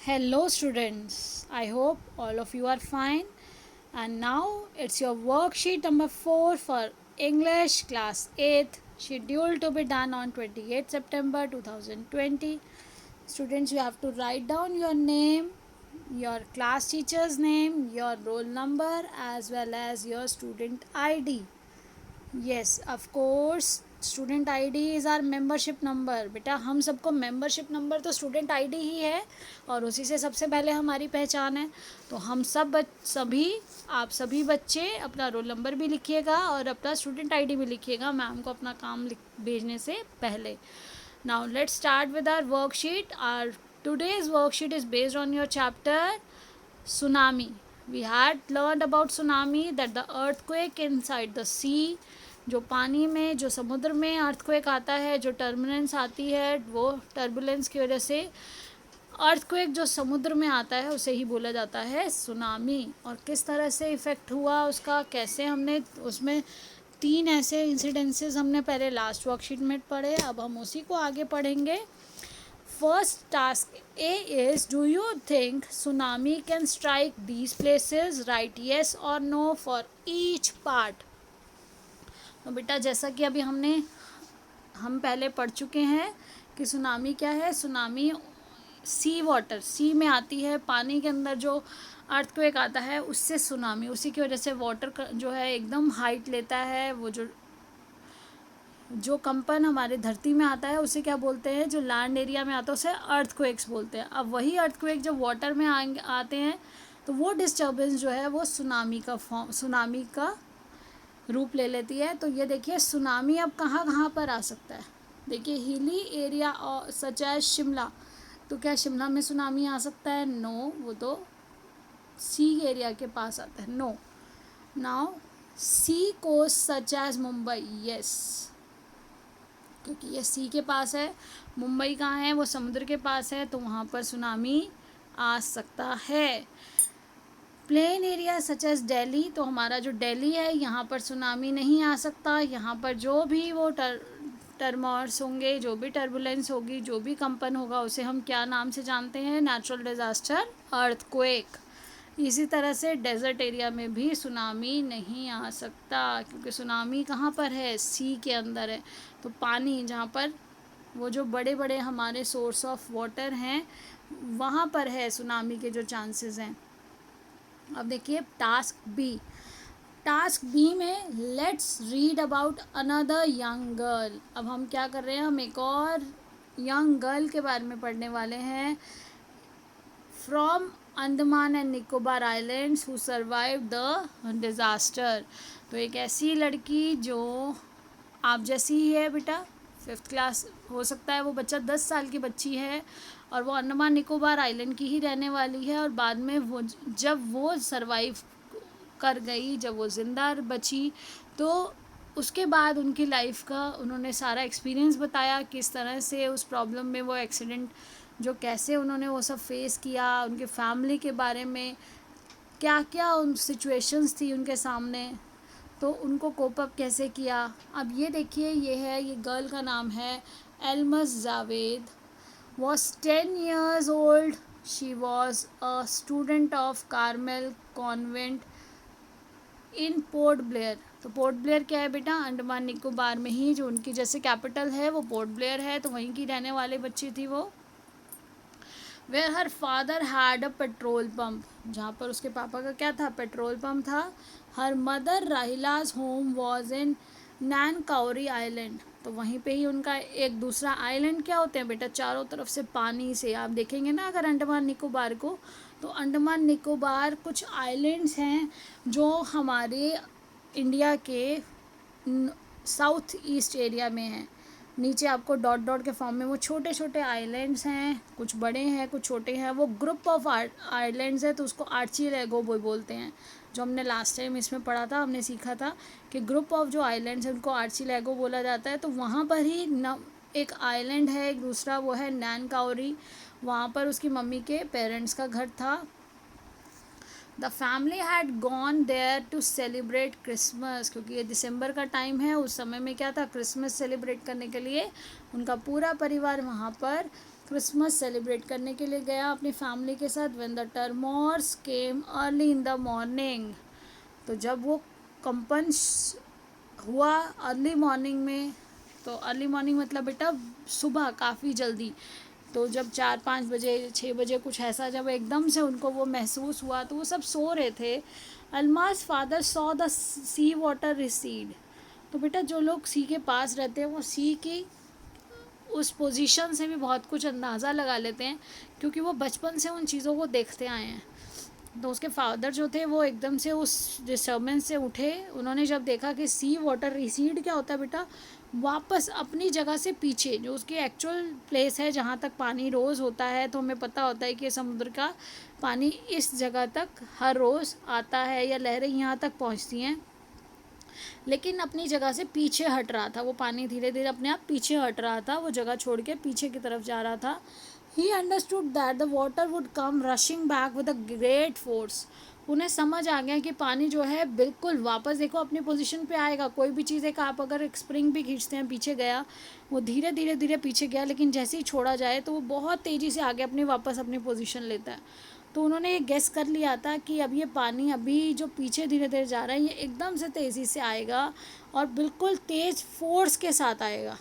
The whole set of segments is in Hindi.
Hello, students. I hope all of you are fine. And now it's your worksheet number 4 for English class 8th, scheduled to be done on 28th September 2020. Students, you have to write down your name, your class teacher's name, your roll number, as well as your student ID. Yes, of course, student ID is or membership number. बेटा हम सबको मेंबरशिप नंबर तो स्टूडेंट आईडी ही है और उसी से सबसे पहले हमारी पहचान है. तो हम आप सभी बच्चे अपना रोल नंबर भी लिखिएगा और अपना स्टूडेंट आईडी भी लिखिएगा मैम को अपना काम भेजने से पहले. Now let's start with our worksheet. Our today's worksheet is based on your chapter tsunami. We had learned about tsunami, that the earthquake inside the sea, जो पानी में जो समुद्र में अर्थक्वेक आता है, जो टर्बुलेंस आती है, वो टर्बुलेंस की वजह से अर्थक्वेक जो समुद्र में आता है उसे ही बोला जाता है सुनामी. और किस तरह से इफ़ेक्ट हुआ उसका, कैसे हमने उसमें 3 ऐसे इंसिडेंसेस हमने पहले लास्ट वर्कशीट में पढ़े, अब हम उसी को आगे पढ़ेंगे. First task A is, do you think tsunami can strike these places? Right yes और नो फॉर ईच पार्ट. तो बेटा जैसा कि अभी हम पहले पढ़ चुके हैं कि सुनामी क्या है. सुनामी सी वाटर, सी में आती है, पानी के अंदर जो अर्थक्वेक आता है उससे सुनामी, उसी की वजह से वाटर जो है एकदम हाइट लेता है. वो जो कंपन हमारे धरती में आता है उसे क्या बोलते हैं, जो लैंड एरिया में आता है उसे अर्थक्वेक्स बोलते हैं. अब वही अर्थक्वेक जब वाटर में आते हैं तो वो डिस्टर्बेंस जो है वो सुनामी का रूप ले लेती है. तो ये देखिए सुनामी अब कहाँ पर आ सकता है. देखिए हिली एरिया और सच एज शिमला, तो क्या शिमला में सुनामी आ सकता है? नो, वो तो सी एरिया के पास आता है. No. Now sea coast such as Mumbai, yes, क्योंकि ये सी के पास है. मुंबई कहाँ है? वो समुद्र के पास है, तो वहाँ पर सुनामी आ सकता है. Plain area such as Delhi, तो हमारा जो दिल्ली है यहाँ पर सुनामी नहीं आ सकता. यहाँ पर जो भी वो टर्मोर्स होंगे, जो भी टर्बुलेंस होगी, जो भी कंपन होगा, उसे हम क्या नाम से जानते हैं? Natural disaster, earthquake. इसी तरह से डेजर्ट एरिया में भी सुनामी नहीं आ सकता, क्योंकि सुनामी कहाँ पर है? सी के अंदर है. तो पानी जहाँ पर वो जो बड़े बड़े हमारे सोर्स ऑफ वाटर हैं वहाँ पर है सुनामी के जो चांसेस हैं. अब देखिए टास्क बी में let's read about another young girl. अब हम क्या कर रहे हैं, हम एक और यंग गर्ल के बारे में पढ़ने वाले हैं. From Andaman and Nicobar islands who survive the disaster. तो एक ऐसी लड़की जो आप जैसी ही है बेटा, 5th क्लास हो सकता है वो बच्चा 10 साल की बच्ची है और वो अंडमान निकोबार आइलैंड की ही रहने वाली है. और बाद में जब वो सरवाइव कर गई, जब वो ज़िंदा बची, तो उसके बाद उनकी लाइफ का उन्होंने सारा एक्सपीरियंस बताया, किस तरह से उस प्रॉब्लम में वो एक्सीडेंट जो कैसे उन्होंने वो सब फेस किया, उनके फैमिली के बारे में क्या क्या उन सिचुएशंस थी उनके सामने, तो उनको कोप अप कैसे किया. अब ये देखिए ये गर्ल का नाम है Elms Javed. was 10 years old. She was a student of Carmel Convent in Port Blair. तो पोर्ट ब्लेयर क्या है बेटा? अंडमान निकोबार में ही जो उनकी जैसे कैपिटल है वो पोर्ट ब्लेयर है, तो वहीं की रहने वाले बच्ची थी वो. Where her father had a petrol pump, जहाँ पर उसके पापा का क्या था? पेट्रोल पम्प था. Her mother Rahila's home was in Nancowry island. तो वहीं पे ही उनका एक दूसरा आइलैंड क्या होते हैं बेटा? चारों तरफ से पानी से आप देखेंगे ना अगर अंडमान निकोबार को, तो अंडमान निकोबार कुछ आइलैंड्स हैं जो हमारे इंडिया के साउथ ईस्ट एरिया में हैं. नीचे आपको डॉट डॉट के फॉर्म में वो छोटे छोटे आइलैंड्स हैं, कुछ बड़े हैं कुछ छोटे हैं. वो ग्रुप ऑफ आइलैंड्स है, तो उसको आर्चिपेलागो बोलते हैं. जो हमने लास्ट टाइम इसमें पढ़ा था, हमने सीखा था कि ग्रुप ऑफ जो आइलैंड्स हैं उनको आर्चिपेलागो बोला जाता है. तो वहाँ पर ही एक आइलैंड है, एक दूसरा वो है नैनकाउरी. वहाँ पर उसकी मम्मी के पेरेंट्स का घर था. The family had gone there to celebrate Christmas, क्योंकि ये दिसंबर का टाइम है. उस समय में क्या था? क्रिसमस सेलिब्रेट करने के लिए उनका पूरा परिवार वहाँ पर क्रिसमस सेलिब्रेट करने के लिए गया अपनी फैमिली के साथ। When the tremors came early in the morning, तो जब वो कंपन हुआ अर्ली मॉर्निंग में, तो अर्ली मॉर्निंग मतलब बेटा सुबह काफ़ी जल्दी, तो जब 4-5 बजे 6 बजे कुछ ऐसा जब एकदम से उनको वो महसूस हुआ, तो वो सब सो रहे थे। Almas father saw the sea water recede. तो बेटा जो लोग सी के पास रहते हैं वो सी की उस पोजीशन से भी बहुत कुछ अंदाज़ा लगा लेते हैं, क्योंकि वो बचपन से उन चीज़ों को देखते आए हैं। तो उसके फादर जो थे वो एकदम से उस डिस्टर्बेंस से उठे। उन्होंने जब देखा कि सी वाटर रिसीड क्या होता है बेटा, वापस अपनी जगह से पीछे, जो उसकी एक्चुअल प्लेस है जहाँ तक पानी रोज़ होता है, तो हमें पता होता है कि समुद्र का पानी इस जगह तक हर रोज़ आता है या लहरें यहाँ तक पहुँचती हैं, लेकिन अपनी जगह से पीछे हट रहा था। वो पानी धीरे धीरे अपने आप पीछे हट रहा था, वो जगह छोड़ के पीछे की तरफ जा रहा था। He understood that the water would come rushing back with a great force. उन्हें समझ आ गया कि पानी जो है बिल्कुल वापस देखो अपनी पोजीशन पे आएगा। कोई भी चीज़ एक आप अगर एक स्प्रिंग भी खींचते हैं, पीछे गया, वो धीरे धीरे धीरे पीछे गया, लेकिन जैसे ही छोड़ा जाए तो वो बहुत तेज़ी से आगे अपनी वापस अपनी पोजीशन लेता है। तो उन्होंने ये गेस कर लिया था कि अब ये पानी अभी जो पीछे धीरे धीरे जा रहा है, ये एकदम से तेज़ी से आएगा और बिल्कुल तेज़ फोर्स के साथ आएगा।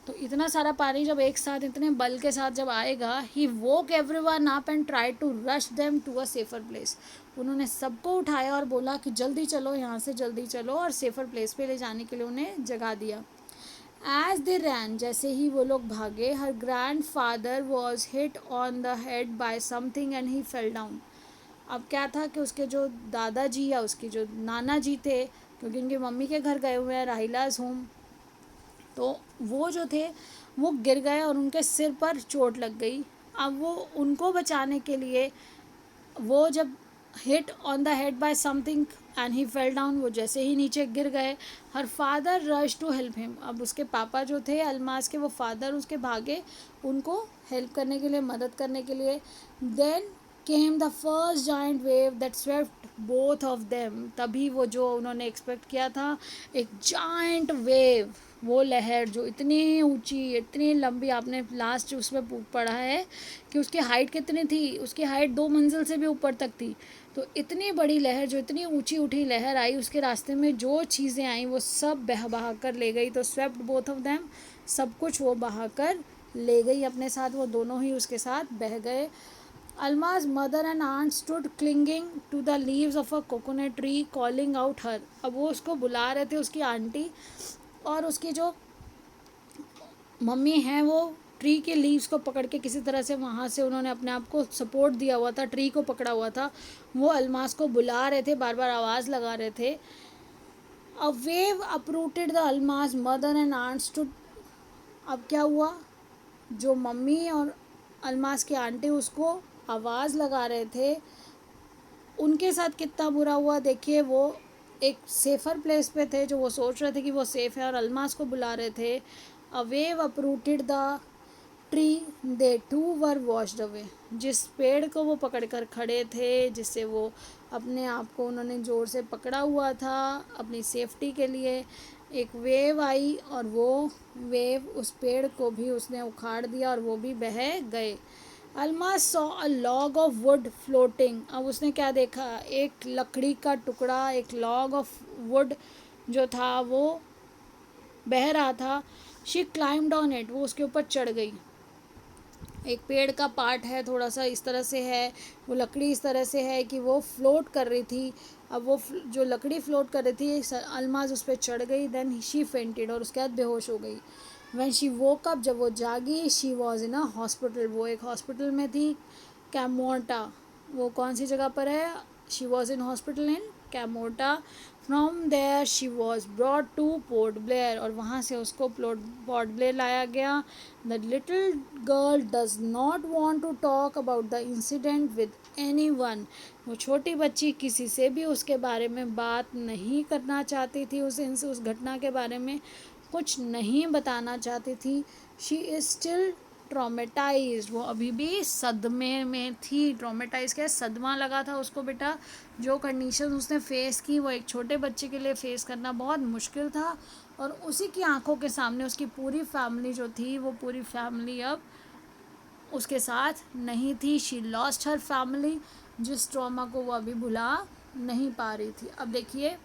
तो इतना सारा पानी जब एक साथ इतने बल के साथ जब आएगा, he woke everyone up and try to rush them to a safer place. उन्होंने सबको उठाया और बोला कि जल्दी चलो, यहाँ से जल्दी चलो, और सेफर प्लेस पे ले जाने के लिए उन्हें जगा दिया। एज दे रैन, जैसे ही वो लोग भागे, her grand father was hit on the head by something and he fell down. अब क्या था कि उसके जो दादाजी या उसके जो नाना जी थे, क्योंकि उनकी मम्मी के घर गए हुए हैं राहिलाज होम, तो वो जो थे वो गिर गए और उनके सिर पर चोट लग गई। अब वो उनको बचाने के लिए वो जब hit on the head by something and he fell down, वो जैसे ही नीचे गिर गए, her father rush to help him. अब उसके पापा जो थे अल्मास के, वो फादर उसके भागे उनको हेल्प करने के लिए, मदद करने के लिए। Then came the first giant wave that swept both of them. तभी वो जो उन्होंने एक्सपेक्ट किया था, एक जाइंट वेव, वो लहर जो इतनी ऊंची इतनी लंबी, आपने लास्ट उसमें पढ़ा है कि उसकी हाइट कितनी थी, उसकी हाइट 2 मंजिल से भी ऊपर तक थी। तो इतनी बड़ी लहर, जो इतनी ऊंची उठी लहर आई, उसके रास्ते में जो चीज़ें आई वो सब बहा कर ले गई। तो स्वेप्ट बोथ ऑफ देम, सब कुछ वो बहा कर ले गई अपने साथ, वो दोनों ही उसके साथ बह गए। Alma's mother and aunt stood clinging to the leaves of a coconut tree calling out her। अब वो उसको बुला रहे थे, उसकी आंटी और उसकी जो मम्मी हैं, वो ट्री के लीव्स को पकड़ के किसी तरह से वहाँ से उन्होंने अपने आप को सपोर्ट दिया हुआ था, ट्री को पकड़ा हुआ था। वो अल्मास को बुला रहे थे, बार बार आवाज़ लगा रहे थे। A wave uprooted the Almas mother and aunt stood. अब क्या हुआ, जो मम्मी और अल्मास की आंटी उसको आवाज़ लगा रहे थे, उनके साथ कितना बुरा हुआ देखिए। वो एक सेफ़र प्लेस पे थे, जो वो सोच रहे थे कि वो सेफ़ है, और अल्मास को बुला रहे थे। A wave uprooted the tree they to were washed away. जिस पेड़ को वो पकड़ कर खड़े थे, जिससे वो अपने आप को उन्होंने ज़ोर से पकड़ा हुआ था अपनी सेफ्टी के लिए, एक वेव आई और वो वेव उस पेड़ को भी उसने उखाड़ दिया और वो भी बह गए। Alma saw a log of wood floating. अब उसने क्या देखा, एक लकड़ी का टुकड़ा, एक लॉग ऑफ वुड जो था वो बह रहा था। शी क्लाइम्ड ऑन इट, वो उसके ऊपर चढ़ गई। एक पेड़ का पार्ट है, थोड़ा सा इस तरह से है, वो लकड़ी इस तरह से है कि वो फ्लोट कर रही थी। अब वो जो लकड़ी फ्लोट कर रही थी, अल्माज उस पर चढ़ गई। देन शी फेंटेड, और उसके बाद बेहोश हो गई। व्हेन शी वोक अप, जब वो जागी, she was in a hospital, वो एक हॉस्पिटल में थी, कैमोटा। वो कौन सी जगह पर है, she was in hospital in Kamorta. From there she was brought to Port Blair, और वहाँ से उसको पोर्ट ब्लेयर लाया गया। The little girl does not want to talk about the incident with any one. वो छोटी बच्ची किसी से भी उसके बारे में बात नहीं करना चाहती थी, उस घटना के बारे में कुछ नहीं बताना चाहती थी। शी इज़ स्टिल ट्रॉमेटाइज्ड, वो अभी भी सदमे में थी। ट्रॉमेटाइज क्या, सदमा लगा था उसको बेटा। जो कंडीशन उसने फ़ेस की, वो एक छोटे बच्चे के लिए फ़ेस करना बहुत मुश्किल था, और उसी की आंखों के सामने उसकी पूरी फैमिली जो थी, वो पूरी फैमिली अब उसके साथ नहीं थी. शी लॉस्ट हर फैमिली, जिस ट्रॉमा को वो अभी भुला नहीं पा रही थी. अब देखिए,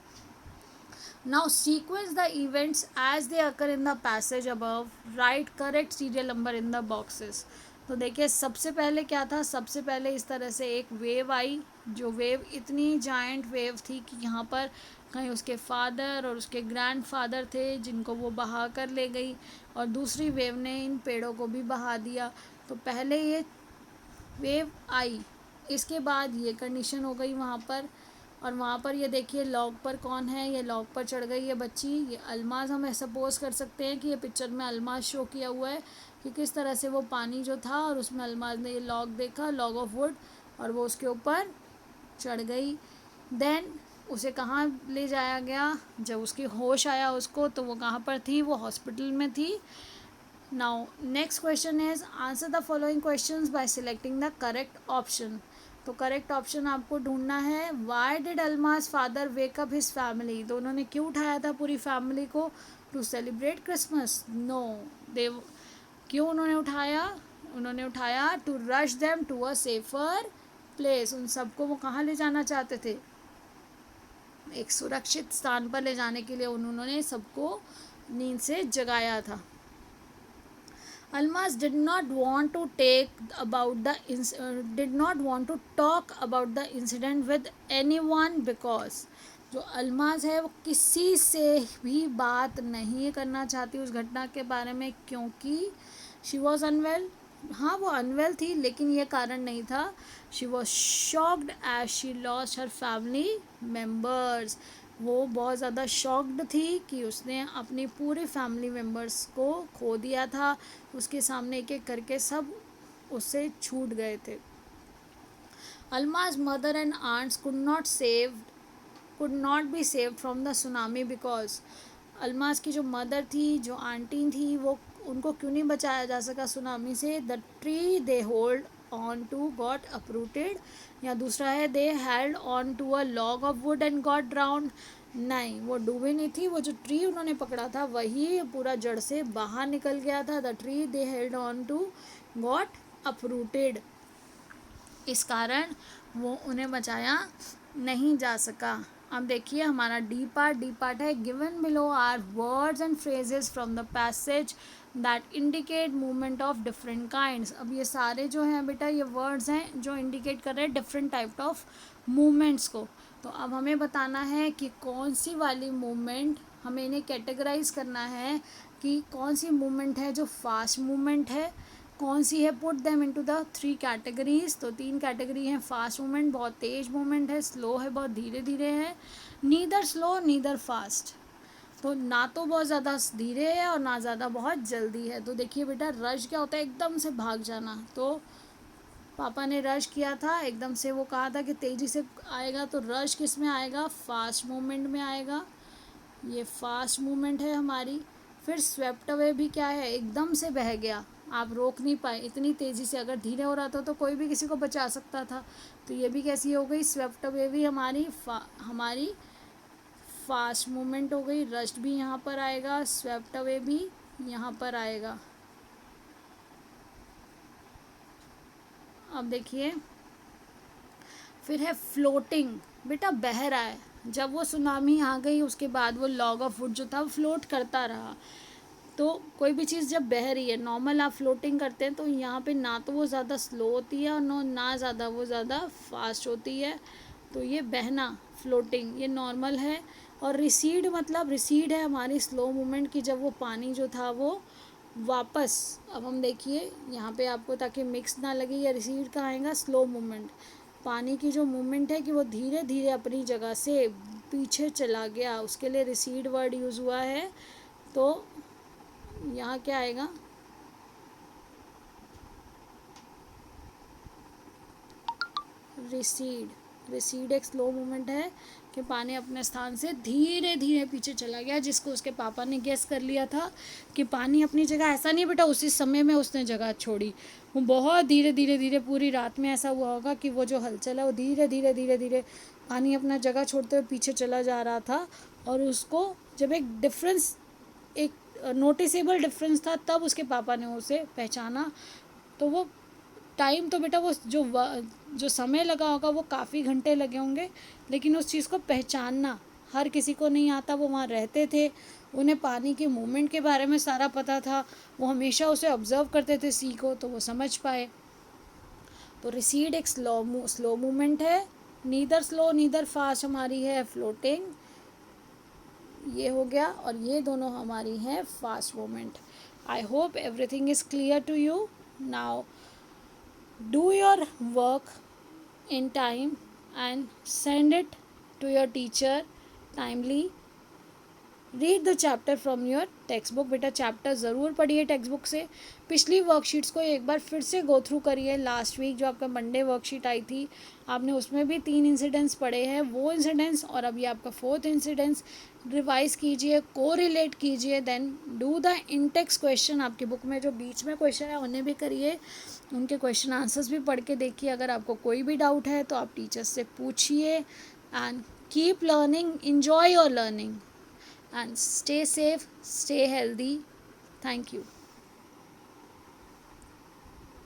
now sequence the events as they occur in the passage above, write correct serial number in the boxes. तो देखिए सबसे पहले क्या था, सबसे पहले इस तरह से एक वेव आई, जो वेव इतनी जायंट वेव थी कि यहाँ पर कहीं उसके फादर और उसके ग्रैंडफादर थे जिनको वो बहा कर ले गई, और दूसरी वेव ने इन पेड़ों को भी बहा दिया. तो पहले ये वेव आई, इसके बाद ये कंडीशन हो गई वहाँ पर. और वहाँ पर ये देखिए लॉग पर कौन है, ये लॉग पर चढ़ गई है बच्ची, ये अल्माज. हम सपोज कर सकते हैं कि ये पिक्चर में अल्माज शो किया हुआ है कि किस तरह से वो पानी जो था और उसमें अल्माज ने ये लॉग देखा, लॉग ऑफ वुड, और वो उसके ऊपर चढ़ गई. देन उसे कहाँ ले जाया गया, जब उसकी होश आया उसको, तो वो कहाँ पर थी, वो हॉस्पिटल में थी. Now next question is answer the following questions by selecting the correct option. तो करेक्ट ऑप्शन आपको ढूंढना है. Why did Almaz father wake up his family. तो उन्होंने क्यों उठाया था पूरी फैमिली को to celebrate Christmas. No, they क्यों उन्होंने उठाया, उन्होंने उठाया to rush them to a safer place. उन सबको वो कहाँ ले जाना चाहते थे, एक सुरक्षित स्थान पर ले जाने के लिए उन्होंने सबको नींद से जगाया था. Almas did not want to talk about the incident with anyone because जो अल्माज है वो किसी से भी बात नहीं करना चाहती उस घटना के बारे में, क्योंकि शी वॉज अनवेल. हाँ वो अनवेल थी, लेकिन ये कारण नहीं था. She was shocked as she lost her family members. वो बहुत ज़्यादा शॉक्ड थी कि उसने अपनी पूरी फैमिली मेम्बर्स को खो दिया था. उसके सामने एक एक करके सब उससे छूट गए थे. Alma's mother and aunts could not be saved from the tsunami because Alma's की जो मदर थी, जो आंटी थी, वो उनको क्यों नहीं बचाया जा सका सुनामी से. The tree they hold on to got uprooted, या दूसरा है they held on to a log of wood and got drowned. नहीं, वो डूबी नहीं थी, वो जो ट्री उन्होंने पकड़ा था वही पूरा जड़ से बाहर निकल गया था. The tree they held on to got uprooted, इस कारण वो उन्हें बचाया नहीं जा सका. अब देखिए हमारा डी पार्ट है. Given below are words and phrases from the passage that indicate movement of different kinds. अब ये सारे जो हैं बेटा ये वर्ड्स हैं जो इंडिकेट कर रहे हैं डिफरेंट टाइप ऑफ मूवमेंट्स को. तो अब हमें बताना है कि कौन सी वाली मूवमेंट, हमें इन्हें कैटेगराइज करना है कि कौन सी मूवमेंट है जो फास्ट मूवमेंट है, कौन सी है. Put them into the 3 categories. तो 3 कैटेगरी हैं. फास्ट मूवमेंट बहुत तेज मूवमेंट है, स्लो है बहुत धीरे धीरे है, नीदर स्लो नीदर फास्ट. तो ना तो बहुत ज़्यादा धीरे है और ना ज़्यादा बहुत जल्दी है. तो देखिए बेटा रश क्या होता है, एकदम से भाग जाना. तो पापा ने रश किया था, एकदम से वो कहा था कि तेज़ी से आएगा, तो रश किस में आएगा, फास्ट मूवमेंट में आएगा. ये फास्ट मूवमेंट है हमारी. फिर स्वेप्ट अवे भी क्या है, एकदम से बह गया, आप रोक नहीं पाए इतनी तेज़ी से. अगर धीरे हो रहा था तो कोई भी किसी को बचा सकता था. तो ये भी कैसी हो गई, स्वेप्ट अवे भी हमारी फास्ट मूवमेंट हो गई. रस्ट भी यहाँ पर आएगा, स्वेप्ट अवे भी यहाँ पर आएगा. अब देखिए फिर है फ्लोटिंग. बेटा बह रहा है. जब वो सुनामी आ गई उसके बाद वो लॉग ऑफ वुड जो था वो फ्लोट करता रहा. तो कोई भी चीज़ जब बह रही है, नॉर्मल आप फ्लोटिंग करते हैं, तो यहाँ पे ना तो वो ज़्यादा स्लो होती है और ना ज़्यादा वो ज़्यादा फास्ट होती है. तो ये बहना फ्लोटिंग ये नॉर्मल है. और रिसीड मतलब रिसीड है हमारी स्लो मूवमेंट की, जब वो पानी जो था वो वापस. अब हम देखिए यहाँ पे आपको ताकि मिक्स ना लगे, या रिसीड कहाँ आएगा, स्लो मूवमेंट. पानी की जो मूवमेंट है कि वो धीरे धीरे अपनी जगह से पीछे चला गया, उसके लिए रिसीड वर्ड यूज़ हुआ है. तो यहाँ क्या आएगा, रिसीड एक स्लो मूवमेंट है कि पानी अपने स्थान से धीरे धीरे पीछे चला गया, जिसको उसके पापा ने गेस कर लिया था कि पानी अपनी जगह. ऐसा नहीं बेटा उसी समय में उसने जगह छोड़ी, वो बहुत धीरे धीरे धीरे पूरी रात में ऐसा हुआ होगा कि वो जो हलचल है वो धीरे धीरे धीरे धीरे पानी अपना जगह छोड़ते हुए पीछे चला जा रहा था. और उसको जब एक नोटिसेबल डिफरेंस था तब उसके पापा ने उसे पहचाना. तो वो टाइम तो बेटा वो जो समय लगा होगा वो काफ़ी घंटे लगे होंगे, लेकिन उस चीज़ को पहचानना हर किसी को नहीं आता। वो वहाँ रहते थे, उन्हें पानी के मूवमेंट के बारे में सारा पता था, वो हमेशा उसे ऑब्ज़र्व करते थे सी को, तो वो समझ पाए। तो रिसीड एक स्लो मूवमेंट है, नीदर स्लो नीदर फास्ट हमारी है फ्लोटिंग, ये हो गया, और ये दोनों हमारी हैं fast movement. I hope everything is clear to you. Now do your work in time and send it to your teacher timely. Read the chapter from your text book. बेटा चैप्टर ज़रूर पढ़िए टेक्स्ट बुक से। पिछली वर्कशीट्स को एक बार फिर से गो थ्रू करिए। लास्ट वीक जो आपका मंडे वर्कशीट आई थी, आपने उसमें भी 3 इंसिडेंट्स पढ़े हैं, वो इंसिडेंट्स और अभी आपका 4th इंसिडेंट्स रिवाइज कीजिए, को रिलेट कीजिए, then do the intext question. आपकी बुक में जो बीच में क्वेश्चन है उन्हें भी करिए, उनके क्वेश्चन आंसर्स भी पढ़ के देखिए। अगर आपको कोई भी डाउट है तो आप टीचर्स से पूछिए, and keep learning, enjoy your learning, and stay safe, stay healthy. Thank you.